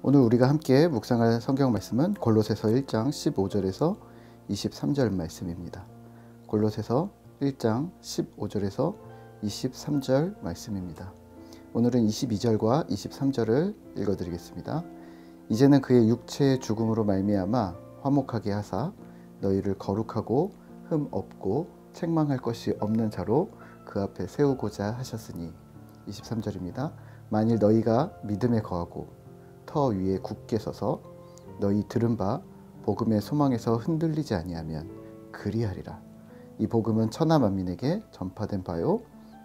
오늘 우리가 함께 묵상할 성경 말씀은 골로새서 1장 15절에서 23절 말씀입니다. 골로새서 1장 15절에서 23절 말씀입니다. 오늘은 22절과 23절을 읽어드리겠습니다. 이제는 그의 육체의 죽음으로 말미암아 화목하게 하사 너희를 거룩하고 흠 없고 책망할 것이 없는 자로 그 앞에 세우고자 하셨으니. 23절입니다. 만일 너희가 믿음에 거하고 터 위에 굳게 서서 너희 들은 바 복음의 소망에서 흔들리지 아니하면 그리하리라. 이 복음은 천하 만민에게 전파된 바요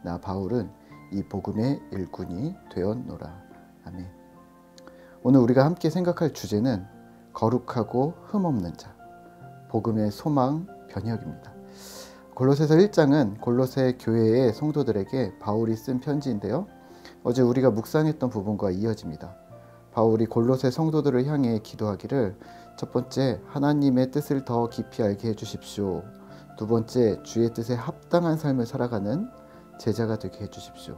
나 바울은 이 복음의 일꾼이 되었노라. 아멘. 오늘 우리가 함께 생각할 주제는 거룩하고 흠없는 자, 복음의 소망 변혁입니다. 골로새서 1장은 골로새 교회의 성도들에게 바울이 쓴 편지인데요. 어제 우리가 묵상했던 부분과 이어집니다. 바울이 골로새 성도들을 향해 기도하기를, 첫 번째, 하나님의 뜻을 더 깊이 알게 해주십시오. 두 번째, 주의 뜻에 합당한 삶을 살아가는 제자가 되게 해주십시오.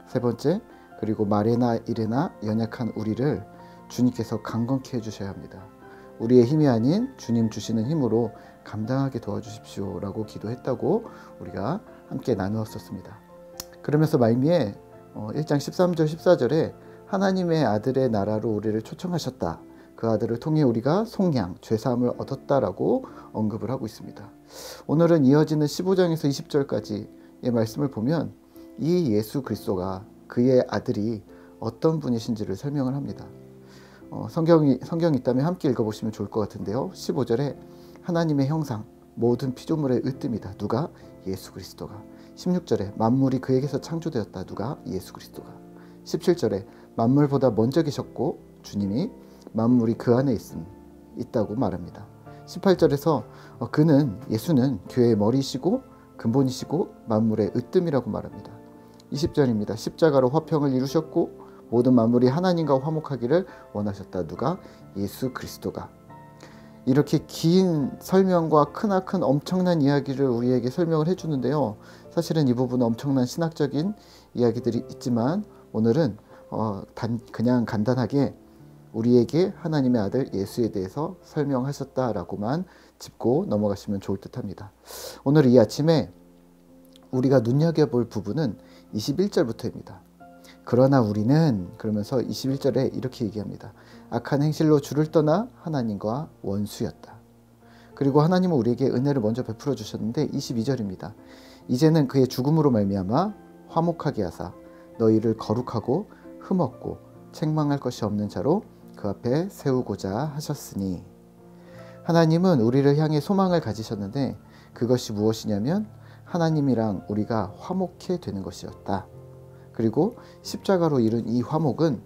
세 번째, 그리고 말에나 일에나 연약한 우리를 주님께서 강건케 해주셔야 합니다. 우리의 힘이 아닌 주님 주시는 힘으로 감당하게 도와주십시오 라고 기도했다고 우리가 함께 나누었었습니다. 그러면서 말미에 1장 13절 14절에 하나님의 아들의 나라로 우리를 초청하셨다. 그 아들을 통해 우리가 속량, 죄사함을 얻었다라고 언급을 하고 있습니다. 오늘은 이어지는 15장에서 20절까지의 말씀을 보면 이 예수 그리스도가, 그의 아들이 어떤 분이신지를 설명을 합니다. 성경이 있다면 함께 읽어보시면 좋을 것 같은데요. 15절에 하나님의 형상, 모든 피조물의 으뜸이다. 누가? 예수 그리스도가. 16절에 만물이 그에게서 창조되었다. 누가? 예수 그리스도가. 17절에 만물보다 먼저 계셨고 주님이 만물이 그 안에 있다고 말합니다. 18절에서 예수는 교회의 머리이시고 근본이시고 만물의 으뜸이라고 말합니다. 20절입니다. 십자가로 화평을 이루셨고 모든 만물이 하나님과 화목하기를 원하셨다. 누가? 예수 그리스도가. 이렇게 긴 설명과 크나큰 엄청난 이야기를 우리에게 설명을 해주는데요. 사실은 이 부분은 엄청난 신학적인 이야기들이 있지만 오늘은 그냥 간단하게 우리에게 하나님의 아들 예수에 대해서 설명하셨다라고만 짚고 넘어가시면 좋을 듯합니다. 오늘 이 아침에 우리가 눈여겨볼 부분은 21절부터입니다. 그러나 우리는, 그러면서 21절에 이렇게 얘기합니다. 악한 행실로 주를 떠나 하나님과 원수였다. 그리고 하나님은 우리에게 은혜를 먼저 베풀어 주셨는데 22절입니다. 이제는 그의 죽음으로 말미암아 화목하게 하사 너희를 거룩하고 흠없고 책망할 것이 없는 자로 그 앞에 세우고자 하셨으니. 하나님은 우리를 향해 소망을 가지셨는데 그것이 무엇이냐면 하나님이랑 우리가 화목해 되는 것이었다. 그리고 십자가로 이룬 이 화목은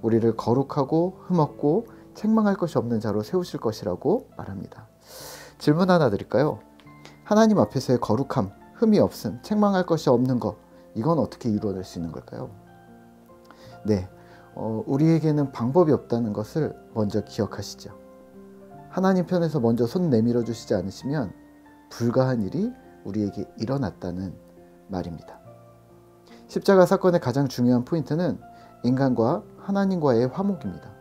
우리를 거룩하고 흠없고 책망할 것이 없는 자로 세우실 것이라고 말합니다. 질문 하나 드릴까요? 하나님 앞에서의 거룩함, 흠이 없음, 책망할 것이 없는 것, 이건 어떻게 이루어낼 수 있는 걸까요? 네, 우리에게는 방법이 없다는 것을 먼저 기억하시죠. 하나님 편에서 먼저 손 내밀어 주시지 않으시면 불가한 일이 우리에게 일어났다는 말입니다. 십자가 사건의 가장 중요한 포인트는 인간과 하나님과의 화목입니다.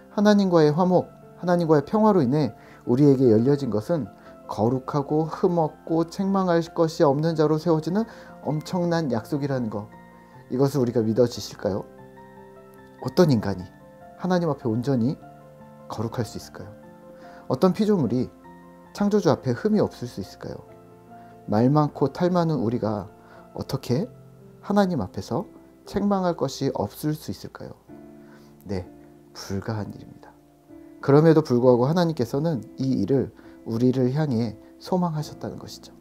하나님과의 화목, 하나님과의 평화로 인해 우리에게 열려진 것은 거룩하고 흠없고 책망할 것이 없는 자로 세워지는 엄청난 약속이라는 것, 이것을 우리가 믿어지실까요? 어떤 인간이 하나님 앞에 온전히 거룩할 수 있을까요? 어떤 피조물이 창조주 앞에 흠이 없을 수 있을까요? 말 많고 탈 많은 우리가 어떻게 하나님 앞에서 책망할 것이 없을 수 있을까요? 네, 불가한 일입니다. 그럼에도 불구하고 하나님께서는 이 일을 우리를 향해 소망하셨다는 것이죠.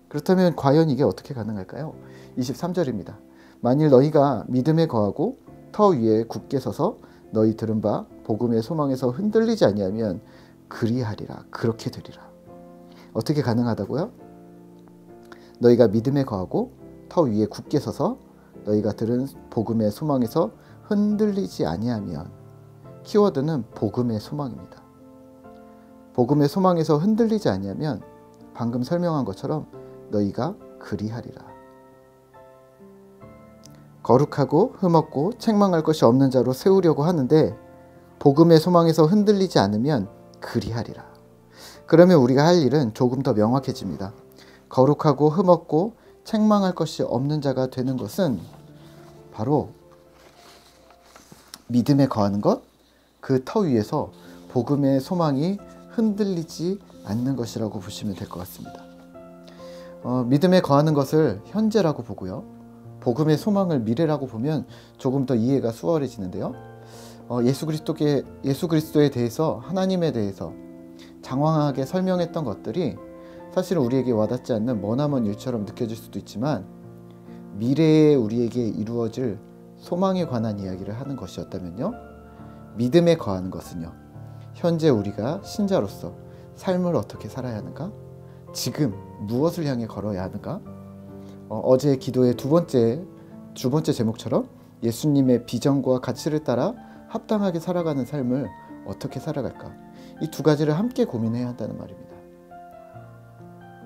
그렇다면 과연 이게 어떻게 가능할까요? 23절입니다. 만일 너희가 믿음에 거하고 터 위에 굳게 서서 너희 들은 바 복음의 소망에서 흔들리지 아니하면 그리하리라. 그렇게 되리라. 어떻게 가능하다고요? 너희가 믿음에 거하고 터 위에 굳게 서서 너희가 들은 복음의 소망에서 흔들리지 아니하면, 키워드는 복음의 소망입니다. 복음의 소망에서 흔들리지 아니하면 방금 설명한 것처럼 너희가 그리하리라. 거룩하고 흠없고 책망할 것이 없는 자로 세우려고 하는데 복음의 소망에서 흔들리지 않으면 그리하리라. 그러면 우리가 할 일은 조금 더 명확해집니다. 거룩하고 흠없고 책망할 것이 없는 자가 되는 것은 바로 믿음에 거하는 것, 그 터 위에서 복음의 소망이 흔들리지 않는 것이라고 보시면 될 것 같습니다. 믿음에 거하는 것을 현재라고 보고요. 복음의 소망을 미래라고 보면 조금 더 이해가 수월해지는데요. 예수 그리스도에 대해서, 하나님에 대해서 장황하게 설명했던 것들이 사실은 우리에게 와닿지 않는 머나먼 일처럼 느껴질 수도 있지만, 미래에 우리에게 이루어질 소망에 관한 이야기를 하는 것이었다면요, 믿음에 거하는 것은요, 현재 우리가 신자로서 삶을 어떻게 살아야 하는가, 지금 무엇을 향해 걸어야 하는가, 어제 기도의 두 번째 제목처럼 예수님의 비전과 가치를 따라 합당하게 살아가는 삶을 어떻게 살아갈까, 이 두 가지를 함께 고민해야 한다는 말입니다.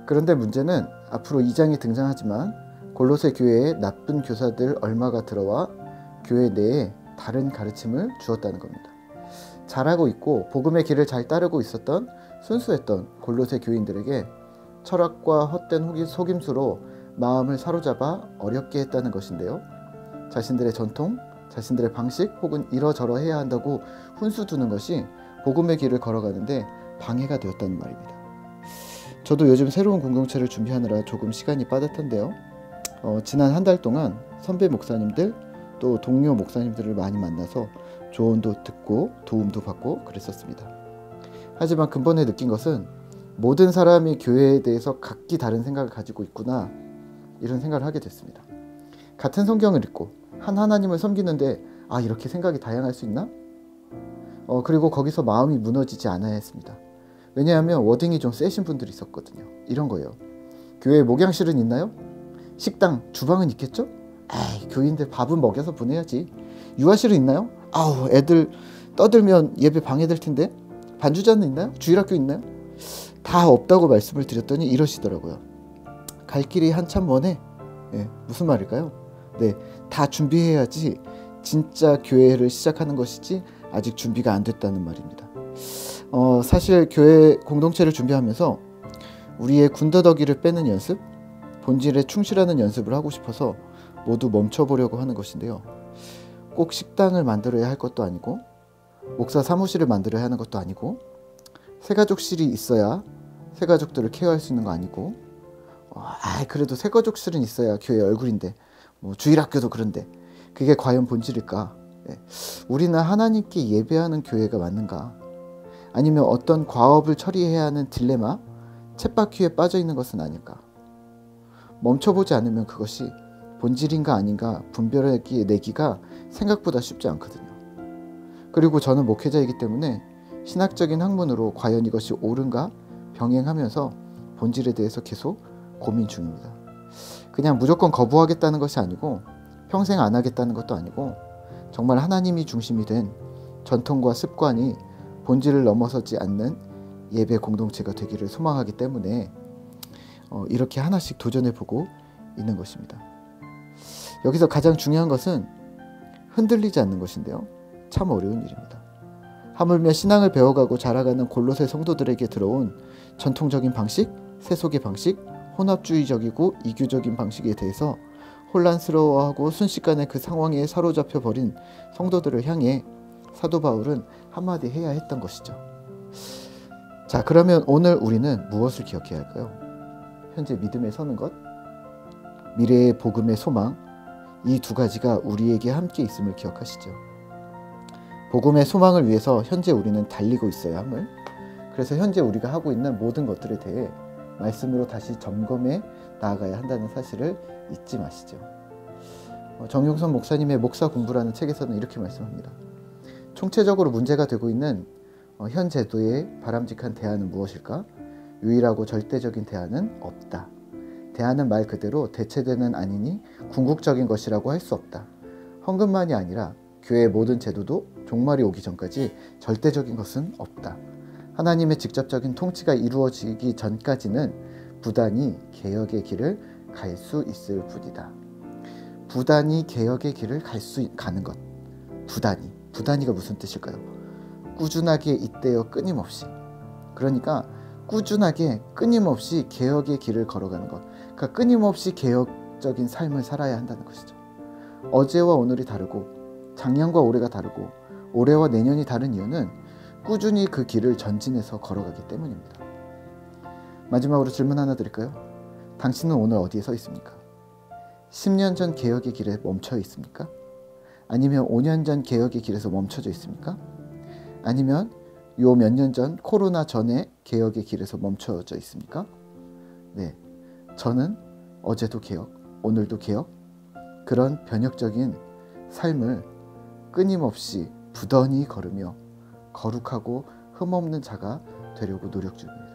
그런데 문제는 앞으로 2장이 등장하지만 골로새 교회에 나쁜 교사들 얼마가 들어와 교회 내에 다른 가르침을 주었다는 겁니다. 잘하고 있고 복음의 길을 잘 따르고 있었던 순수했던 골로새 교인들에게 철학과 헛된 속임수로 마음을 사로잡아 어렵게 했다는 것인데요. 자신들의 전통, 자신들의 방식 혹은 이러저러 해야 한다고 훈수 두는 것이 복음의 길을 걸어가는데 방해가 되었다는 말입니다. 저도 요즘 새로운 공동체를 준비하느라 조금 시간이 빠듯한데요. 지난 한 달 동안 선배 목사님들 또 동료 목사님들을 많이 만나서 조언도 듣고 도움도 받고 그랬었습니다. 하지만 근본에 느낀 것은 모든 사람이 교회에 대해서 각기 다른 생각을 가지고 있구나, 이런 생각을 하게 됐습니다. 같은 성경을 읽고 한 하나님을 섬기는데 이렇게 생각이 다양할 수 있나? 그리고 거기서 마음이 무너지지 않아야 했습니다. 왜냐하면 워딩이 좀 세신 분들이 있었거든요. 이런 거예요. 교회에 목양실은 있나요? 식당, 주방은 있겠죠? 교인들 밥은 먹여서 보내야지. 유아실은 있나요? 애들 떠들면 예배 방해될 텐데. 반주자는 있나요? 주일학교 있나요? 다 없다고 말씀을 드렸더니 이러시더라고요. 갈 길이 한참 머네. 무슨 말일까요? 다 준비해야지 진짜 교회를 시작하는 것이지 아직 준비가 안 됐다는 말입니다. 사실 교회 공동체를 준비하면서 우리의 군더더기를 빼는 연습, 본질에 충실하는 연습을 하고 싶어서 모두 멈춰보려고 하는 것인데요. 꼭 식당을 만들어야 할 것도 아니고 목사 사무실을 만들어야 하는 것도 아니고 새가족실이 있어야 새가족들을 케어할 수 있는 거 아니고 그래도 새가족실은 있어야 교회 얼굴인데 주일학교도 그런데 그게 과연 본질일까? 우리는 하나님께 예배하는 교회가 맞는가? 아니면 어떤 과업을 처리해야 하는 딜레마, 쳇바퀴에 빠져 있는 것은 아닐까? 멈춰보지 않으면 그것이 본질인가 아닌가 분별내기가 생각보다 쉽지 않거든요. 그리고 저는 목회자이기 때문에 신학적인 학문으로 과연 이것이 옳은가 병행하면서 본질에 대해서 계속 고민 중입니다. 그냥 무조건 거부하겠다는 것이 아니고 평생 안 하겠다는 것도 아니고 정말 하나님이 중심이 된 전통과 습관이 본질을 넘어서지 않는 예배 공동체가 되기를 소망하기 때문에 이렇게 하나씩 도전해보고 있는 것입니다. 여기서 가장 중요한 것은 흔들리지 않는 것인데요. 참 어려운 일입니다. 하물며 신앙을 배워가고 자라가는 골로새 성도들에게 들어온 전통적인 방식, 세속의 방식, 혼합주의적이고 이교적인 방식에 대해서 혼란스러워하고 순식간에 그 상황에 사로잡혀 버린 성도들을 향해 사도 바울은 한마디 해야 했던 것이죠. 자, 그러면 오늘 우리는 무엇을 기억해야 할까요? 현재 믿음에 서는 것, 미래의 복음의 소망, 이 두 가지가 우리에게 함께 있음을 기억하시죠. 복음의 소망을 위해서 현재 우리는 달리고 있어야 함을, 그래서 현재 우리가 하고 있는 모든 것들에 대해 말씀으로 다시 점검해 나아가야 한다는 사실을 잊지 마시죠. 정용선 목사님의 목사 공부라는 책에서는 이렇게 말씀합니다. 총체적으로 문제가 되고 있는 현 제도의 바람직한 대안은 무엇일까? 유일하고 절대적인 대안은 없다. 대안은 말 그대로 대체되는 아니니 궁극적인 것이라고 할 수 없다. 헌금만이 아니라 교회의 모든 제도도 종말이 오기 전까지 절대적인 것은 없다. 하나님의 직접적인 통치가 이루어지기 전까지는 부단히 개혁의 길을 갈 수 있을 뿐이다. 부단히 개혁의 길을 가는 것. 부단히가 무슨 뜻일까요? 꾸준하게 잇대어 끊임없이, 그러니까 꾸준하게 끊임없이 개혁의 길을 걸어가는 것, 그러니까 끊임없이 개혁적인 삶을 살아야 한다는 것이죠. 어제와 오늘이 다르고 작년과 올해가 다르고 올해와 내년이 다른 이유는 꾸준히 그 길을 전진해서 걸어가기 때문입니다. 마지막으로 질문 하나 드릴까요? 당신은 오늘 어디에 서 있습니까? 10년 전 개혁의 길에 멈춰 있습니까? 아니면 5년 전 개혁의 길에서 멈춰져 있습니까? 아니면 요 몇 년 전 코로나 전에 개혁의 길에서 멈춰져 있습니까? 네, 저는 어제도 개혁, 오늘도 개혁, 그런 변혁적인 삶을 끊임없이 부단히 걸으며 거룩하고 흠없는 자가 되려고 노력 중입니다.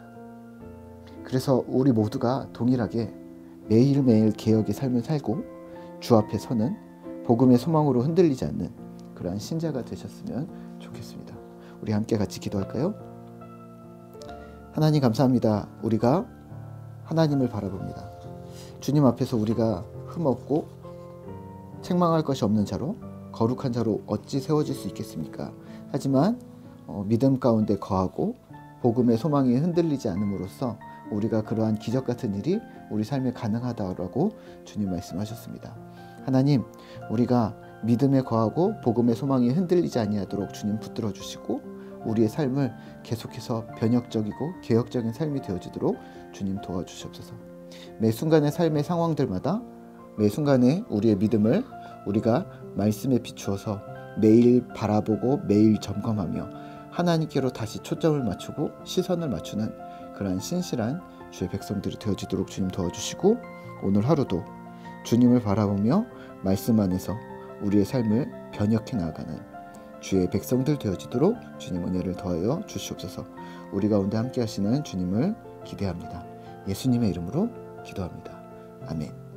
그래서 우리 모두가 동일하게 매일매일 개혁의 삶을 살고 주 앞에 서는 복음의 소망으로 흔들리지 않는 그러한 신자가 되셨으면 좋겠습니다. 우리 함께 같이 기도할까요? 하나님 감사합니다. 우리가 하나님을 바라봅니다. 주님 앞에서 우리가 흠없고 책망할 것이 없는 자로, 거룩한 자로 어찌 세워질 수 있겠습니까? 하지만 믿음 가운데 거하고 복음의 소망이 흔들리지 않음으로써 우리가 그러한 기적 같은 일이 우리 삶에 가능하다라고 주님 말씀하셨습니다. 하나님, 우리가 믿음에 거하고 복음의 소망이 흔들리지 아니하도록 주님 붙들어 주시고 우리의 삶을 계속해서 변혁적이고 개혁적인 삶이 되어지도록 주님 도와주시옵소서. 매 순간의 삶의 상황들마다 매 순간에 우리의 믿음을 우리가 말씀에 비추어서 매일 바라보고 매일 점검하며 하나님께로 다시 초점을 맞추고 시선을 맞추는 그러한 신실한 주의 백성들이 되어지도록 주님 도와주시고 오늘 하루도 주님을 바라보며 말씀 안에서 우리의 삶을 변혁해 나가는 주의 백성들 되어지도록 주님 은혜를 더하여 주시옵소서. 우리 가운데 함께 하시는 주님을 기대합니다. 예수님의 이름으로 기도합니다. 아멘.